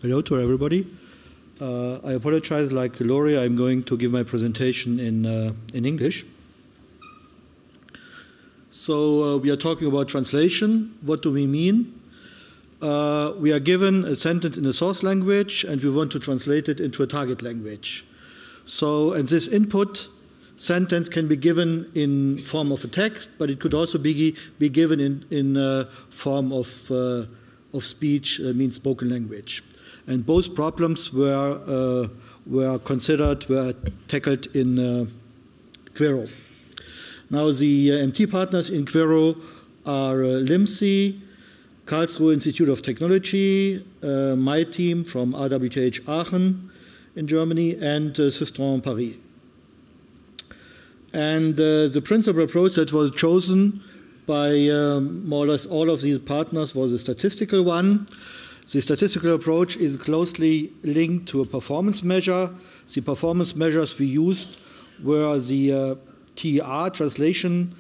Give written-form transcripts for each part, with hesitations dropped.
Hello to everybody. I apologize, like Lori, I'm going to give my presentation in English. So we are talking about translation. What do we mean? We are given a sentence in a source language and we want to translate it into a target language. So, and this input sentence can be given in form of a text, but it could also be given in form of speech, means spoken language. And both problems were tackled in Quaero. Now the MT partners in Quaero are LIMSI, Karlsruhe Institute of Technology, my team from RWTH Aachen in Germany, and Systran Paris. And the principal approach that was chosen by more or less all of these partners was a statistical one. The statistical approach is closely linked to a performance measure. The performance measures we used were the TER, translation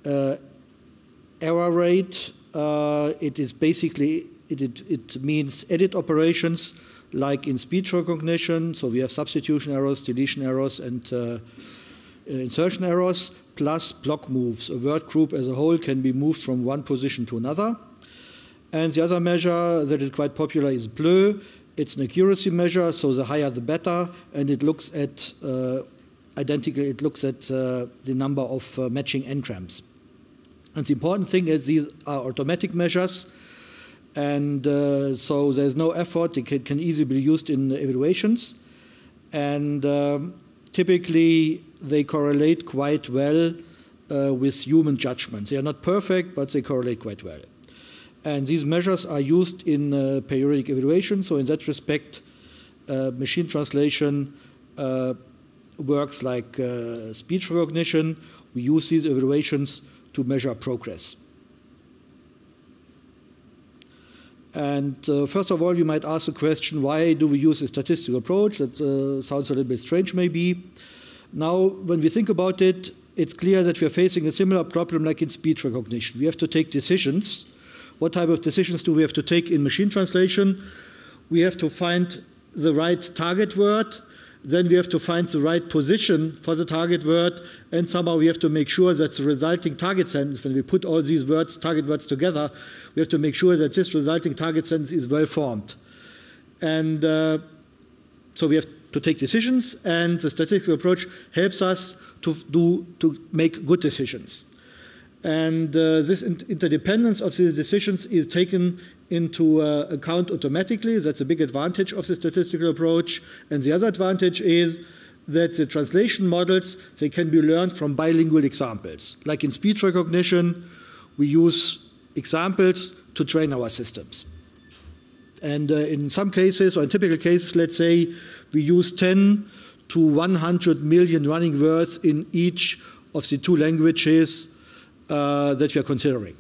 error rate. It is basically, it means edit operations like in speech recognition. So we have substitution errors, deletion errors, and insertion errors, plus block moves. A word group as a whole can be moved from one position to another. And the other measure that is quite popular is BLEU. It's an accuracy measure, so the higher the better, and it looks at the number of matching n-grams. And the important thing is these are automatic measures, and so there's no effort. It can easily be used in evaluations, and typically they correlate quite well with human judgment. They are not perfect, but they correlate quite well. And these measures are used in periodic evaluation. So in that respect, machine translation works like speech recognition. We use these evaluations to measure progress. And first of all, you might ask the question, why do we use a statistical approach? That sounds a little bit strange, maybe. Now, when we think about it, it's clear that we are facing a similar problem like in speech recognition. We have to take decisions. What type of decisions do we have to take in machine translation? We have to find the right target word. Then we have to find the right position for the target word. And somehow we have to make sure that the resulting target sentence, when we put all these words, target words together, we have to make sure that this resulting target sentence is well formed. And so we have to take decisions, and the statistical approach helps us to make good decisions. And this interdependence of these decisions is taken into account automatically. That's a big advantage of the statistical approach. And the other advantage is that the translation models, they can be learned from bilingual examples. Like in speech recognition, we use examples to train our systems. And in some cases, or in typical cases, let's say we use 10 to 100 million running words in each of the two languages that we are considering.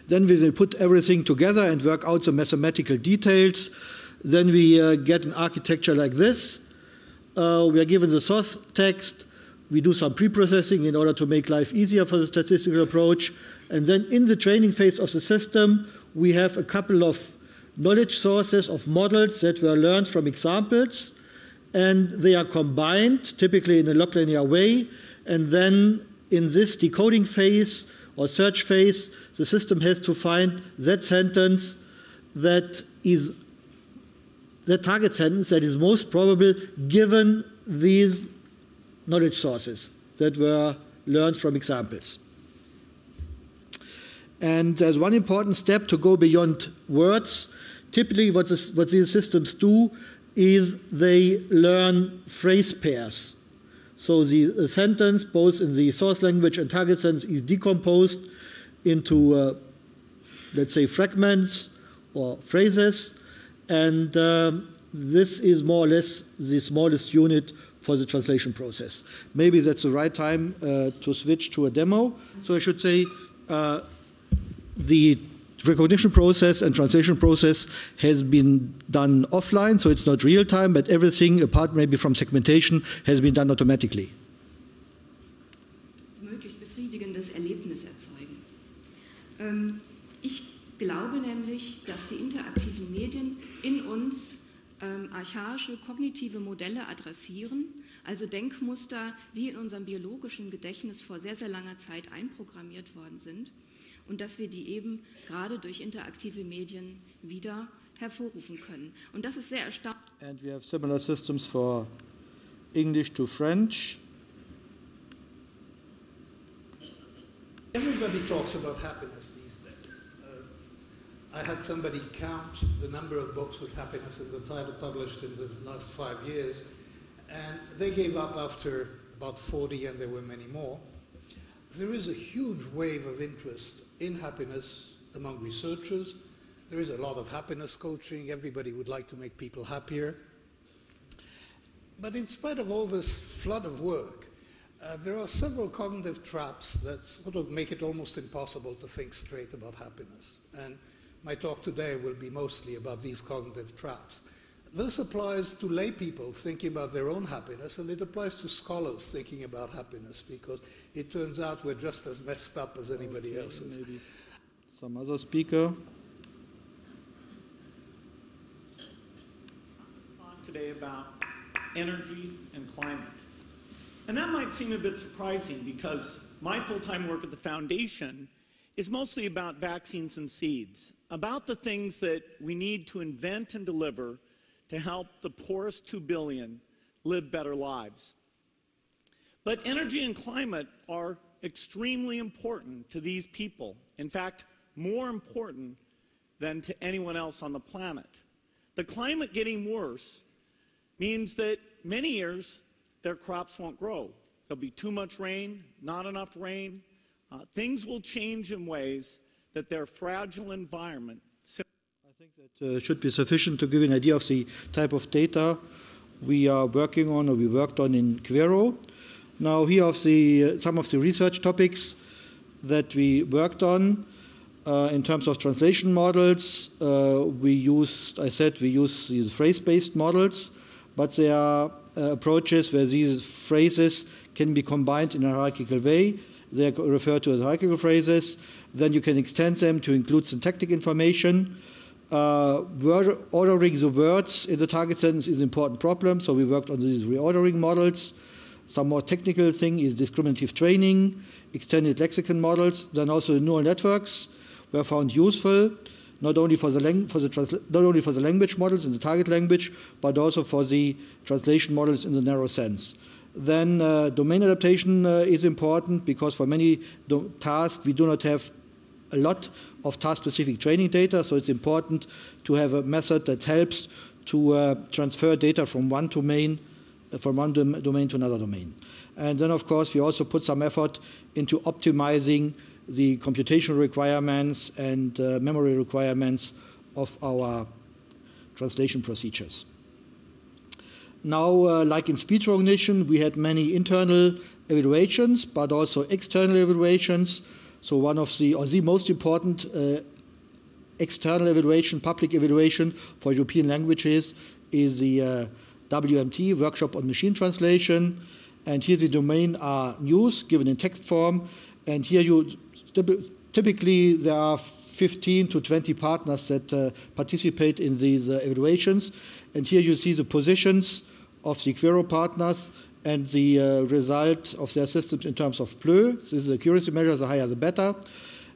Then we will put everything together and work out the mathematical details. Then we get an architecture like this. We are given the source text. We do some pre-processing in order to make life easier for the statistical approach. And then in the training phase of the system, we have a couple of knowledge sources of models that were learned from examples. And they are combined, typically in a log linear way. And then in this decoding phase or search phase, the system has to find that sentence that is the target sentence that is most probable given these knowledge sources that were learned from examples. And there's one important step to go beyond words. Typically what these systems do is they learn phrase pairs. So the sentence, both in the source language and target sentence, is decomposed into, let's say, fragments or phrases. And this is more or less the smallest unit for the translation process. Maybe that's the right time to switch to a demo. So I should say the recognition process and translation process has been done offline, so it's not real time, but everything, apart maybe from segmentation, has been done automatically. Möglichst befriedigendes Erlebnis erzeugen. Ich glaube nämlich, dass die interaktiven Medien in uns archaische kognitive Modelle adressieren, also Denkmuster, die in unserem biologischen Gedächtnis vor sehr, sehr langer Zeit einprogrammiert worden sind und dass wir die eben gerade durch interaktive Medien wieder hervorrufen können. Und das ist sehr erstaunlich. And we have similar systems for English to French. Everybody talks about happiness these days. I had somebody count the number of books with happiness in the title published in the last 5 years, and they gave up after about 40, and there were many more. There is a huge wave of interest in happiness among researchers. There is a lot of happiness coaching. Everybody would like to make people happier. But in spite of all this flood of work, there are several cognitive traps that sort of make it almost impossible to think straight about happiness. And my talk today will be mostly about these cognitive traps. This applies to lay people thinking about their own happiness, and it applies to scholars thinking about happiness, because it turns out we're just as messed up as anybody else is. Maybe some other speaker. Talk today about energy and climate. And that might seem a bit surprising because my full-time work at the Foundation is mostly about vaccines and seeds, about the things that we need to invent and deliver to help the poorest 2 billion live better lives. But energy and climate are extremely important to these people. In fact, more important than to anyone else on the planet. The climate getting worse means that many years their crops won't grow. There'll be too much rain, not enough rain. Things will change in ways that their fragile environment. I think that should be sufficient to give you an idea of the type of data we are working on, or we worked on in Quaero. Now here are some of the research topics that we worked on. In terms of translation models, we use these phrase-based models, but there are approaches where these phrases can be combined in a hierarchical way. They are referred to as hierarchical phrases. Then you can extend them to include syntactic information. Ordering the words in the target sentence is an important problem, so we worked on these reordering models. Some more technical thing is discriminative training, extended lexicon models. Then also neural networks were found useful, not only for the language models in the target language, but also for the translation models in the narrow sense. Then domain adaptation is important, because for many tasks we do not have a lot of task-specific training data, so it's important to have a method that helps to transfer data from one domain to another domain. And then, of course, we also put some effort into optimizing the computational requirements and memory requirements of our translation procedures. Now, like in speech recognition, we had many internal evaluations, but also external evaluations. So one of the most important external evaluation, public evaluation for European languages is the WMT, Workshop on Machine Translation. And here the domain are news given in text form. And here typically there are 15 to 20 partners that participate in these evaluations. And here you see the positions of the Quaero partners and the result of their systems in terms of PLE. This is the accuracy measure, the higher the better.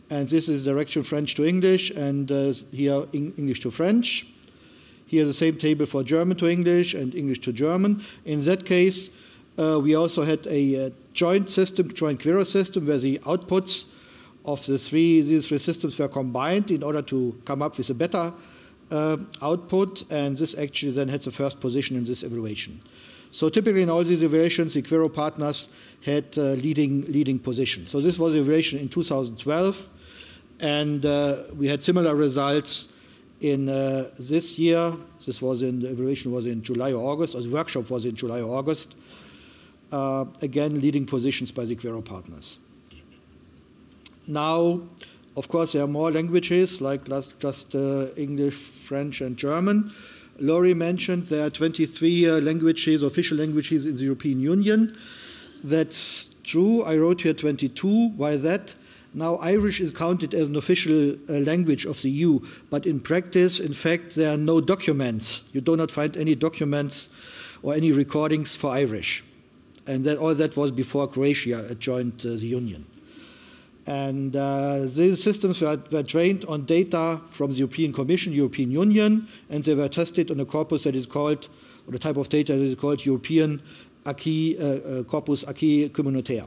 And this is direction French to English, and here English to French. Here the same table for German to English and English to German. In that case, we also had a joint Quaero system, where the outputs of these three systems were combined in order to come up with a better output, and this actually then had the first position in this evaluation. So typically in all these evaluations, the Quaero partners had leading positions. So this was the evaluation in 2012, and we had similar results in this year. The evaluation was in July or August, or the workshop was in July or August. Again, leading positions by the Quaero partners. Now, of course, there are more languages, like just English, French, and German. Laurie mentioned there are 23 languages, official languages in the European Union. That's true. I wrote here 22. Why that? Now, Irish is counted as an official language of the EU, but in practice, in fact, there are no documents. You do not find any documents or any recordings for Irish. And all that was before Croatia joined the Union. And these systems were trained on data from the European Commission, European Union, and they were tested on a corpus that is called, or the type of data that is called European Corpus Acquis Communautaire.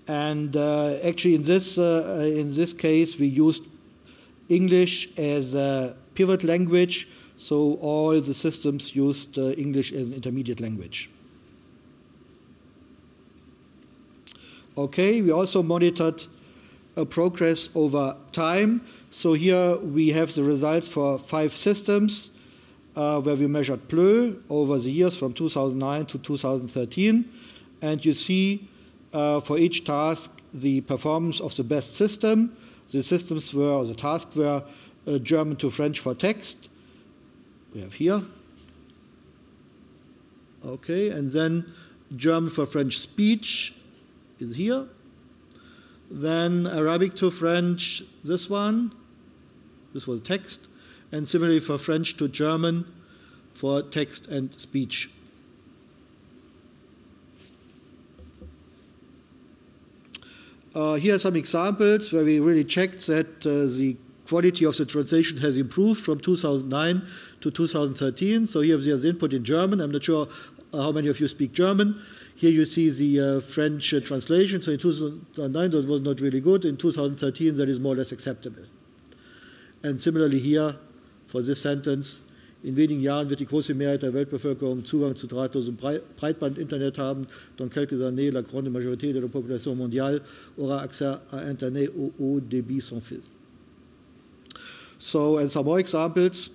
And actually, in this case, we used English as a pivot language, so all the systems used English as an intermediate language. Okay, we also monitored progress over time. So here we have the results for 5 systems where we measured PLÖ over the years from 2009 to 2013. And you see for each task the performance of the best system. The systems were, or the tasks were German to French for text. We have here. Okay, and then German for French speech is here. Then Arabic to French, this one. This was text. And similarly for French to German for text and speech. Here are some examples where we really checked that the quality of the translation has improved from 2009 to 2013. So here there's input in German. I'm not sure how many of you speak German. Here you see the French translation. So in 2009 that was not really good. In 2013 that is more or less acceptable. And similarly here for this sentence, in wenigen Jahren wird die große Mehrheit der Weltbevölkerung Zugang zu drahtlosem Breitband-Internet haben, dans quelques années la grande majorité de la population mondiale aura accès à Internet au haut débit sans fil. So, and some more examples.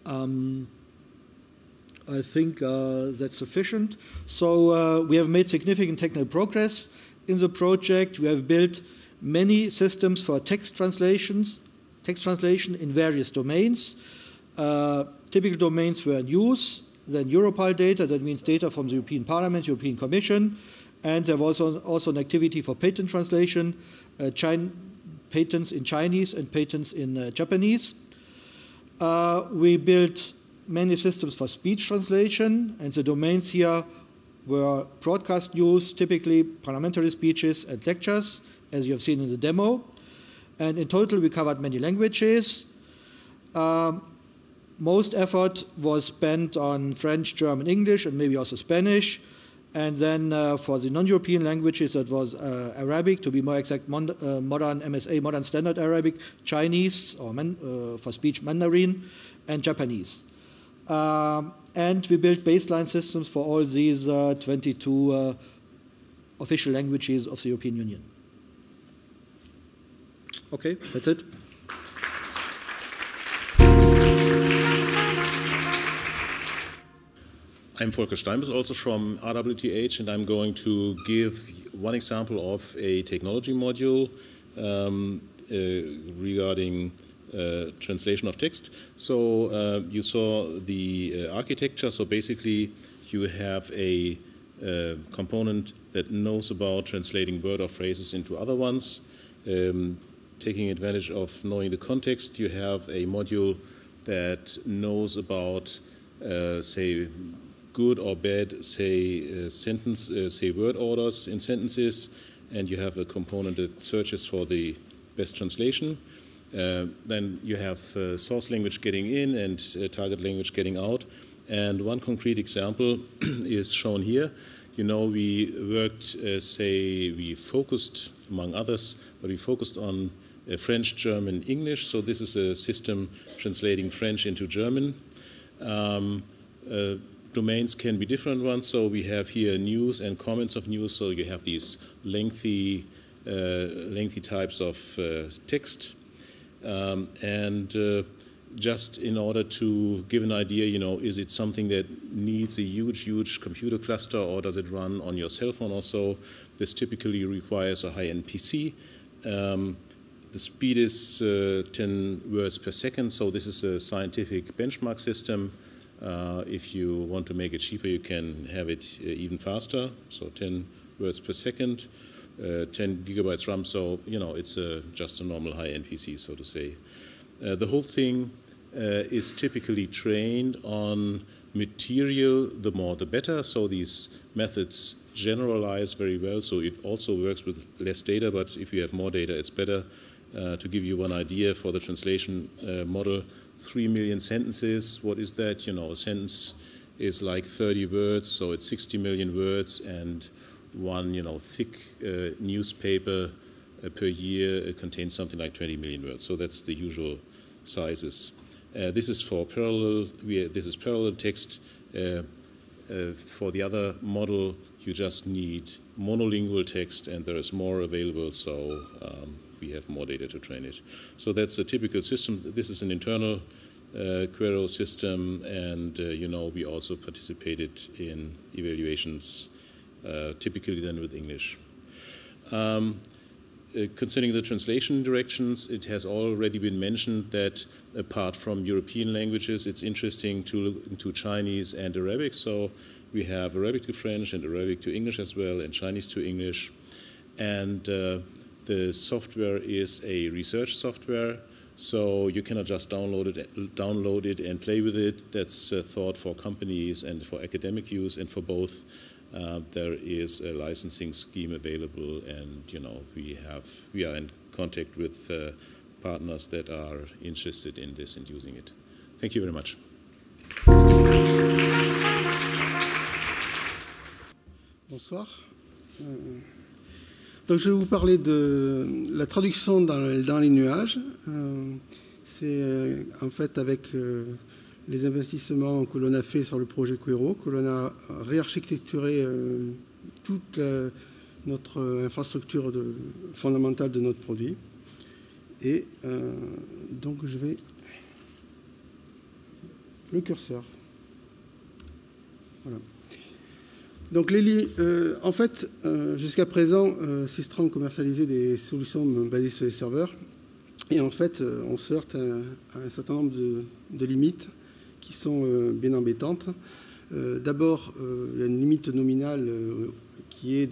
I think that's sufficient. So we have made significant technical progress in the project. We have built many systems for text translation in various domains. Typical domains were in use, then Europol data, that means data from the European Parliament, European Commission, and there was also an activity for patent translation, patents in Chinese and patents in Japanese. We built many systems for speech translation, and the domains here were broadcast news, typically parliamentary speeches and lectures, as you have seen in the demo. And in total, we covered many languages. Most effort was spent on French, German, English, and maybe also Spanish. And then for the non-European languages, that was Arabic, to be more exact, modern MSA, modern standard Arabic, Chinese, or for speech Mandarin, and Japanese. And we built baseline systems for all these 22 official languages of the European Union. Okay, that's it. I'm Volker Steinbiss, also from RWTH, and I'm going to give one example of a technology module regarding translation of text. So you saw the architecture. So basically, you have a component that knows about translating word or phrases into other ones. Taking advantage of knowing the context, you have a module that knows about, say, good or bad, say, say word orders in sentences, and you have a component that searches for the best translation. Then you have source language getting in and target language getting out. And one concrete example is shown here. You know, we worked, say, we focused, among others, but we focused on French, German, English. So this is a system translating French into German. Domains can be different ones. So we have here news and comments of news. So you have these lengthy types of text. Just in order to give an idea, you know, is it something that needs a huge computer cluster, or does it run on your cell phone also? This typically requires a high-end PC. The speed is 10 words per second, so this is a scientific benchmark system. If you want to make it cheaper, you can have it even faster, so 10 words per second, 10 gigabytes RAM, so, you know, it's just a normal high-end PC, so to say. The whole thing is typically trained on material, the more the better, so these methods generalize very well, so it also works with less data, but if you have more data, it's better. To give you one idea for the translation model, 3 million sentences, what is that? You know, a sentence is like 30 words, so it's 60 million words, and one, you know, thick newspaper per year contains something like 20 million words, so that's the usual sizes. This is for parallel, this is parallel text. For the other model, you just need monolingual text, and there is more available, so we have more data to train it. So that's a typical system. This is an internal Quaero system, and you know, we also participated in evaluations, typically then with English. Concerning the translation directions, it has already been mentioned that apart from European languages, it's interesting to look into Chinese and Arabic. So we have Arabic to French and Arabic to English as well, and Chinese to English. And the software is a research software, so you cannot just download it and play with it. That's thought for companies and for academic use, and for both. There is a licensing scheme available, and you know, we are in contact with partners that are interested in this and using it. Thank you very much. Bonsoir. Donc je vais vous parler de la traduction dans les nuages. C'est en fait avec les investissements que l'on a fait sur le projet Quaero, que l'on a réarchitecturé toute notre infrastructure fondamentale de notre produit. Et donc je vais... Le curseur. Voilà. Donc en fait, jusqu'à présent, Systran commercialisait des solutions basées sur les serveurs. Et en fait, on se heurte à un certain nombre de limites qui sont bien embêtantes. D'abord, il y a une limite nominale qui est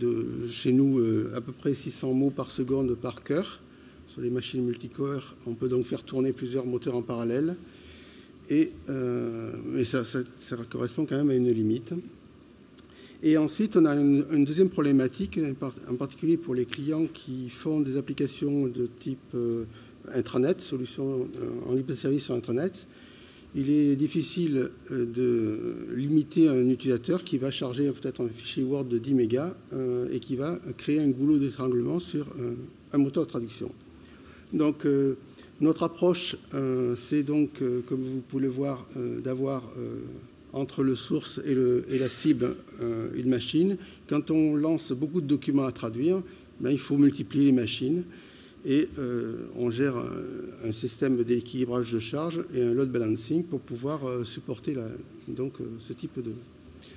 chez nous à peu près 600 mots par seconde par cœur. Sur les machines multicore, on peut donc faire tourner plusieurs moteurs en parallèle. Mais ça correspond quand même à une limite. Et ensuite, on a une deuxième problématique, en particulier pour les clients qui font des applications de type intranet, solutions en libre service sur intranet. Il est difficile de limiter un utilisateur qui va charger peut-être un fichier Word de 10 mégas et qui va créer un goulot d'étranglement sur un moteur de traduction. Donc, notre approche, c'est donc, comme vous pouvez le voir, d'avoir entre le source et la cible une machine. Quand on lance beaucoup de documents à traduire, ben, il faut multiplier les machines et on gère un système d'équilibrage de charge et un load balancing pour pouvoir supporter donc, ce type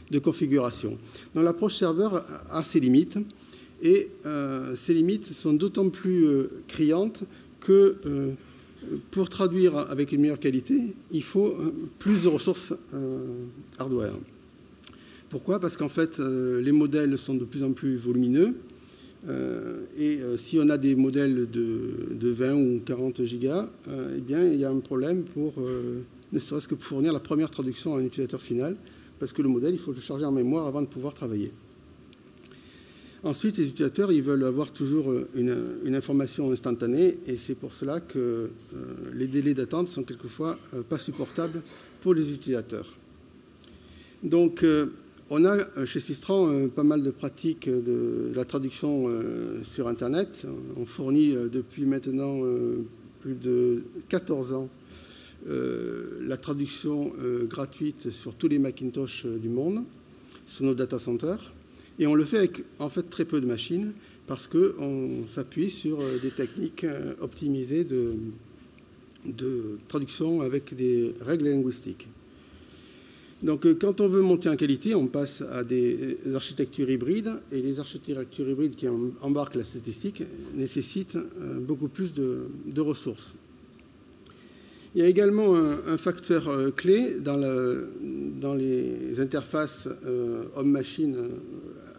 de configuration. Donc l'approche serveur a ses limites et ces limites sont d'autant plus criantes que pour traduire avec une meilleure qualité, il faut plus de ressources hardware. Pourquoi? Parce qu'en fait, les modèles sont de plus en plus volumineux. Et si on a des modèles de 20 ou 40 gigas, eh bien, il y a un problème pour ne serait-ce que pour fournir la première traduction à un utilisateur final, parce que le modèle, il faut le charger en mémoire avant de pouvoir travailler. Ensuite, les utilisateurs, ils veulent avoir toujours une information instantanée, et c'est pour cela que les délais d'attente sont quelquefois pas supportables pour les utilisateurs. Donc, on a chez Systran pas mal de pratiques de la traduction sur Internet. On fournit depuis maintenant plus de 14 ans la traduction gratuite sur tous les Macintosh du monde, sur nos data centers. Et on le fait avec en fait très peu de machines parce qu'on s'appuie sur des techniques optimisées de traduction avec des règles linguistiques. Donc quand on veut monter en qualité, on passe à des architectures hybrides, et les architectures hybrides qui embarquent la statistique nécessitent beaucoup plus de ressources. Il y a également un facteur clé dans les interfaces homme-machine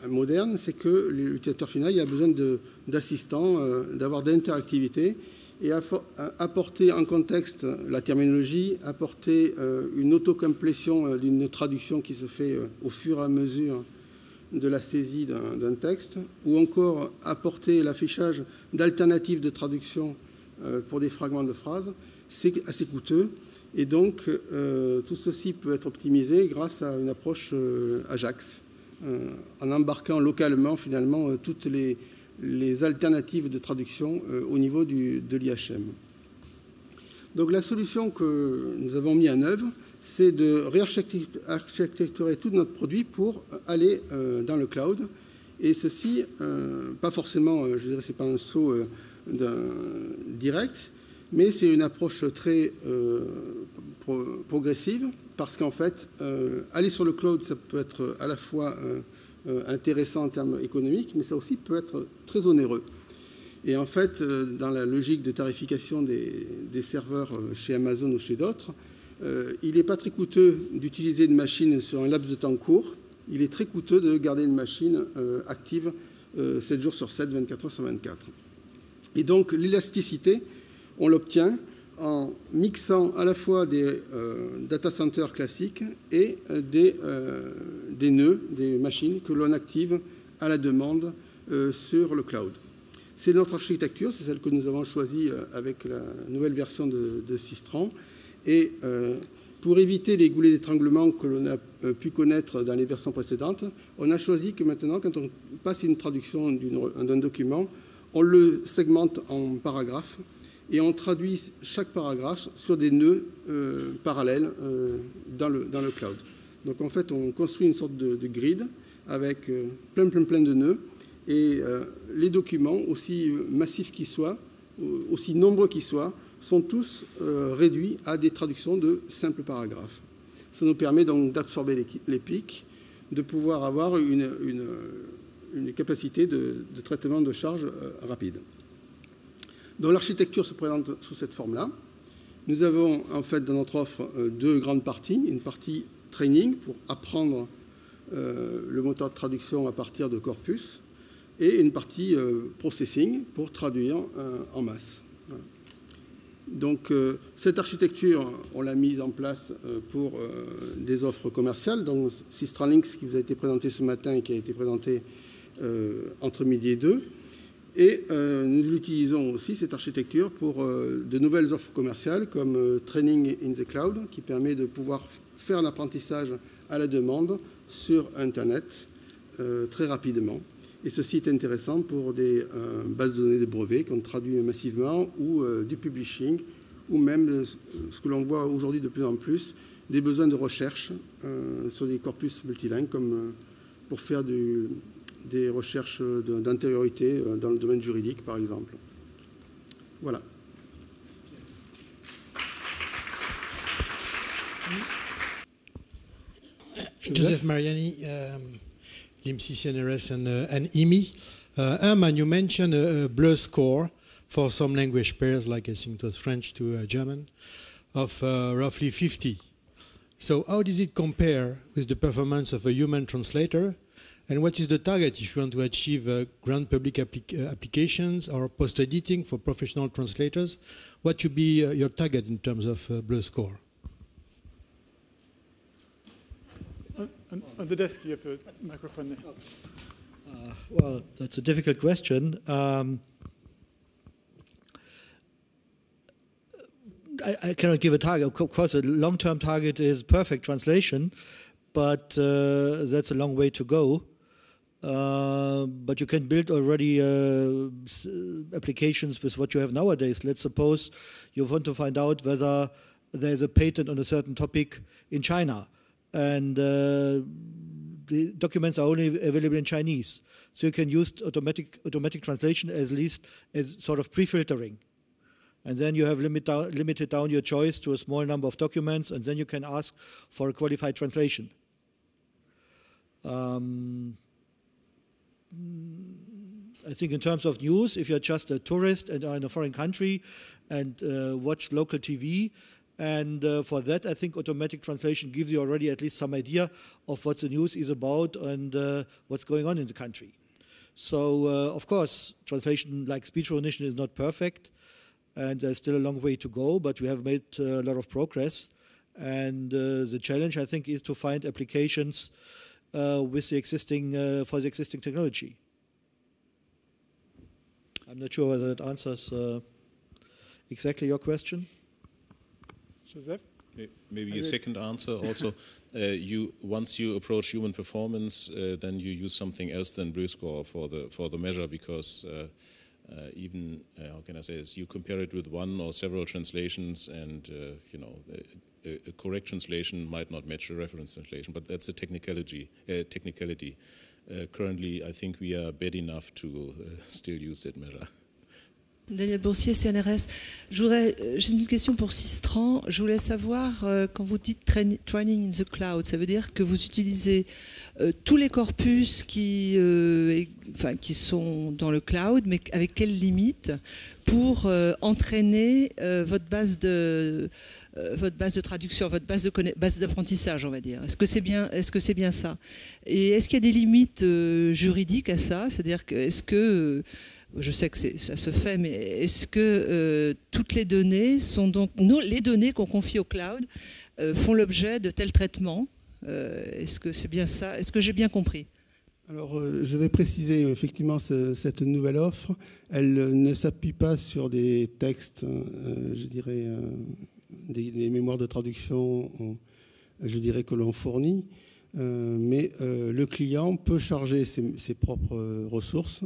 moderne, c'est que l'utilisateur final il a besoin d'assistants, d'avoir de l'interactivité et apporter en contexte la terminologie, apporter une autocomplétion d'une traduction qui se fait au fur et à mesure de la saisie d'un texte, ou encore apporter l'affichage d'alternatives de traduction pour des fragments de phrases, c'est assez coûteux. Et donc, tout ceci peut être optimisé grâce à une approche Ajax, en embarquant localement, finalement, toutes les alternatives de traduction au niveau de l'IHM. Donc, la solution que nous avons mis en œuvre, c'est de réarchitecturer tout notre produit pour aller dans le cloud. Et ceci, pas forcément, je dirais, c'est pas un saut direct, mais c'est une approche très progressive, parce qu'en fait, aller sur le cloud, ça peut être à la fois intéressant en termes économiques, mais ça aussi peut être très onéreux. Et en fait, dans la logique de tarification des serveurs chez Amazon ou chez d'autres, il n'est pas très coûteux d'utiliser une machine sur un laps de temps court. Il est très coûteux de garder une machine active 7 jours sur 7, 24 heures sur 24. Et donc, l'élasticité, on l'obtient en mixant à la fois des data centers classiques et des nœuds, des machines que l'on active à la demande sur le cloud. C'est notre architecture, c'est celle que nous avons choisie avec la nouvelle version de Systran. Et pour éviter les goulets d'étranglement que l'on a pu connaître dans les versions précédentes, on a choisi que maintenant, quand on passe une traduction d'un document, on le segmente en paragraphes et on traduit chaque paragraphe sur des nœuds parallèles dans le cloud. Donc en fait, on construit une sorte de grid avec plein de nœuds et les documents, aussi massifs qu'ils soient, aussi nombreux qu'ils soient, sont tous réduits à des traductions de simples paragraphes. Ça nous permet donc d'absorber les pics, de pouvoir avoir une capacité de traitement de charge rapide. Donc l'architecture se présente sous cette forme-là. Nous avons en fait dans notre offre deux grandes parties. Une partie training pour apprendre le moteur de traduction à partir de corpus et une partie processing pour traduire en masse. Voilà. Donc cette architecture, on l'a mise en place pour des offres commerciales. Donc Systran Links qui vous a été présenté ce matin et qui a été présenté entre midi et 2. Et nous utilisons aussi cette architecture pour de nouvelles offres commerciales comme Training in the Cloud qui permet de pouvoir faire un apprentissage à la demande sur Internet très rapidement. Et ceci est intéressant pour des bases de données de brevets qu'on traduit massivement ou du publishing ou même ce que l'on voit aujourd'hui de plus en plus, des besoins de recherche sur des corpus multilingues comme pour faire des recherches d'antériorité dans le domaine juridique, par exemple. Voilà. Joseph Mariani, LIMSI, CNRS, and IMI. Hermann, you mentioned a blur score for some language pairs, like I think it was French to German, of roughly 50. So how does it compare with the performance of a human translator? And what is the target if you want to achieve grand public applications or post-editing for professional translators? What should be your target in terms of blur score? On the desk, you have a microphone there. Well, that's a difficult question. I cannot give a target. Of course, a long-term target is perfect translation, but that's a long way to go. But you can build already applications with what you have nowadays. Let's suppose you want to find out whether there's a patent on a certain topic in China, and the documents are only available in Chinese. So you can use automatic translation as least as sort of pre-filtering. And then you have limited down your choice to a small number of documents, and then you can ask for a qualified translation. I think in terms of news, if you're just a tourist and are in a foreign country and watch local TV, And for that, I think automatic translation gives you already at least some idea of what the news is about and what's going on in the country. So, of course, translation like speech recognition is not perfect, and there's still a long way to go, but we have made a lot of progress. And the challenge, I think, is to find applications with the existing, for the existing technology. I'm not sure whether that answers exactly your question. Joseph? Maybe a second answer also. Once you approach human performance, then you use something else than Bleu score for the measure, because even how can I say this? You compare it with one or several translations, and you know, a correct translation might not match a reference translation, but that's a technicality. Currently, I think we are bad enough to still use that measure. Daniel Boursier, CNRS. J'ai une question pour Systran. Je voulais savoir, quand vous dites training in the cloud, ça veut dire que vous utilisez tous les corpus qui sont dans le cloud, mais avec quelles limites, pour entraîner votre base de traduction, votre base d'apprentissage, on va dire. Est-ce que c'est bien ça? Et est-ce qu'il y a des limites juridiques à ça? C'est-à-dire que je sais que ça se fait, mais est-ce que toutes les données sont donc... les données qu'on confie au cloud font l'objet de tels traitements? Est-ce que c'est bien ça? Est-ce que j'ai bien compris? Alors, je vais préciser, effectivement, cette nouvelle offre, elle ne s'appuie pas sur des textes, je dirais, des mémoires de traduction, je dirais, que l'on fournit, mais le client peut charger ses propres ressources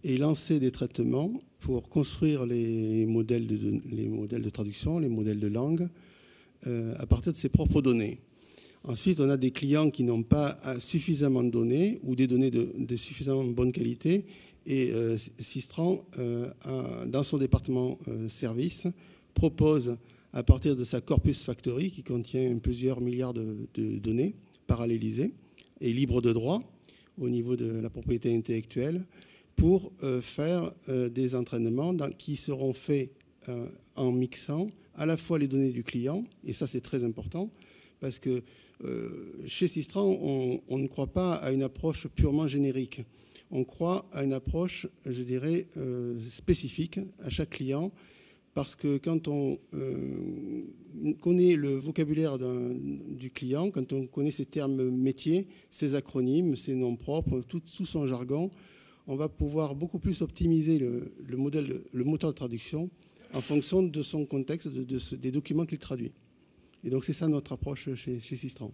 et lancer des traitements pour construire les modèles de traduction, les modèles de langue, à partir de ses propres données. Ensuite, on a des clients qui n'ont pas suffisamment de données ou des données de suffisamment bonne qualité, et Systran, dans son département service, propose, à partir de sa Corpus Factory, qui contient plusieurs milliards de données parallélisées et libres de droit au niveau de la propriété intellectuelle, pour faire des entraînements qui seront faits en mixant à la fois les données du client, et ça c'est très important, parce que chez Systran, on ne croit pas à une approche purement générique. On croit à une approche, je dirais, spécifique à chaque client, parce que quand on connaît le vocabulaire du client, quand on connaît ses termes métiers, ses acronymes, ses noms propres, tout son jargon, on va pouvoir beaucoup plus optimiser le moteur de traduction en fonction de son contexte, des documents qu'il traduit. Et donc c'est ça notre approche chez Systran.